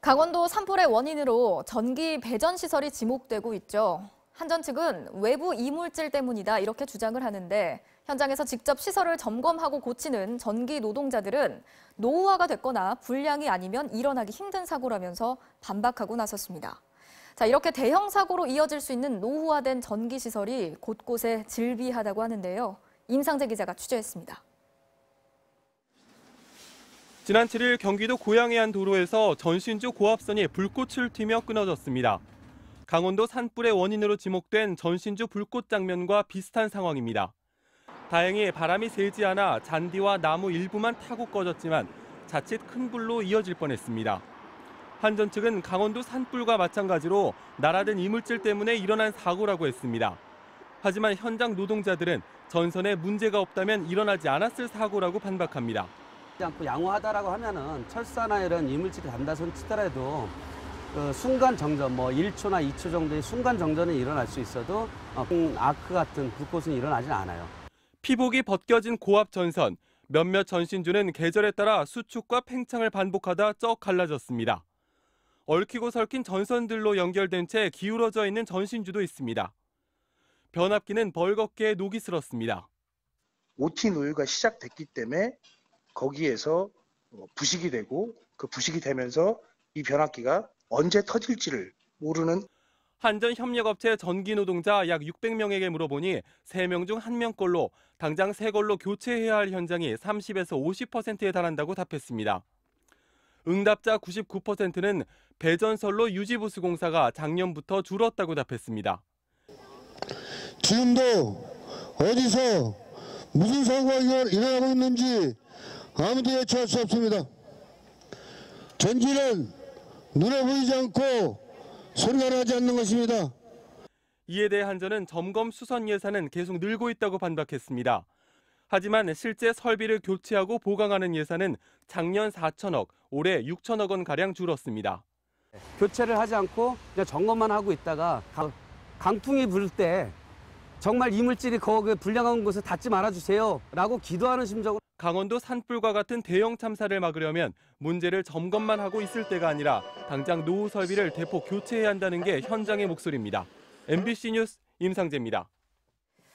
강원도 산불의 원인으로 전기 배전 시설이 지목되고 있죠. 한전 측은 외부 이물질 때문이다 이렇게 주장을 하는데 현장에서 직접 시설을 점검하고 고치는 전기 노동자들은 노후화가 됐거나 불량이 아니면 일어나기 힘든 사고라면서 반박하고 나섰습니다. 자, 이렇게 대형 사고로 이어질 수 있는 노후화된 전기 시설이 곳곳에 질비하다고 하는데요. 임상재 기자가 취재했습니다. 지난 7일 경기도 고양해 안 도로에서 전신주 고압선이 불꽃을 튀며 끊어졌습니다. 강원도 산불의 원인으로 지목된 전신주 불꽃 장면과 비슷한 상황입니다. 다행히 바람이 세지 않아 잔디와 나무 일부만 타고 꺼졌지만 자칫 큰 불로 이어질 뻔했습니다. 한전 측은 강원도 산불과 마찬가지로 날아든 이물질 때문에 일어난 사고라고 했습니다. 하지만 현장 노동자들은 전선에 문제가 없다면 일어나지 않았을 사고라고 반박합니다. 않고 양호하다라고 하면은 철사나 이런 이물질이 단다손 치더라도 순간 정전, 1초나 2초 정도의 순간 정전은 일어날 수 있어도 아크 같은 불꽃은 일어나진 않아요. 피복이 벗겨진 고압 전선, 몇몇 전신주는 계절에 따라 수축과 팽창을 반복하다 쩍 갈라졌습니다. 얽히고 설킨 전선들로 연결된 채 기울어져 있는 전신주도 있습니다. 변압기는 벌겋게 녹이 슬었습니다. OT 노유가 시작됐기 때문에 거기에서 부식이 되고 그 부식이 되면서 이 변압기가 언제 터질지를 모르는. 한전 협력업체 전기 노동자 약 600명에게 물어보니 3명 중 1명꼴로 당장 새 걸로 교체해야 할 현장이 30에서 50%에 달한다고 답했습니다. 응답자 99%는 배전설로 유지보수 공사가 작년부터 줄었다고 답했습니다. 지금도 어디서 무슨 사고가 일어나고 있는지 아무도 예측할 수 없습니다. 전기는 눈에 보이지 않고 소리가 나지 않는 것입니다. 이에 대해 한전은 점검 수선 예산은 계속 늘고 있다고 반박했습니다. 하지만 실제 설비를 교체하고 보강하는 예산은 작년 4천억, 올해 6천억 원가량 줄었습니다. 교체를 하지 않고 그냥 점검만 하고 있다가 강풍이 불 때 정말 이물질이 거기 불량한 곳에 닿지 말아주세요 라고 기도하는 심정으로. 강원도 산불과 같은 대형 참사를 막으려면 문제를 점검만 하고 있을 때가 아니라 당장 노후 설비를 대폭 교체해야 한다는 게 현장의 목소리입니다. MBC 뉴스 임상재입니다.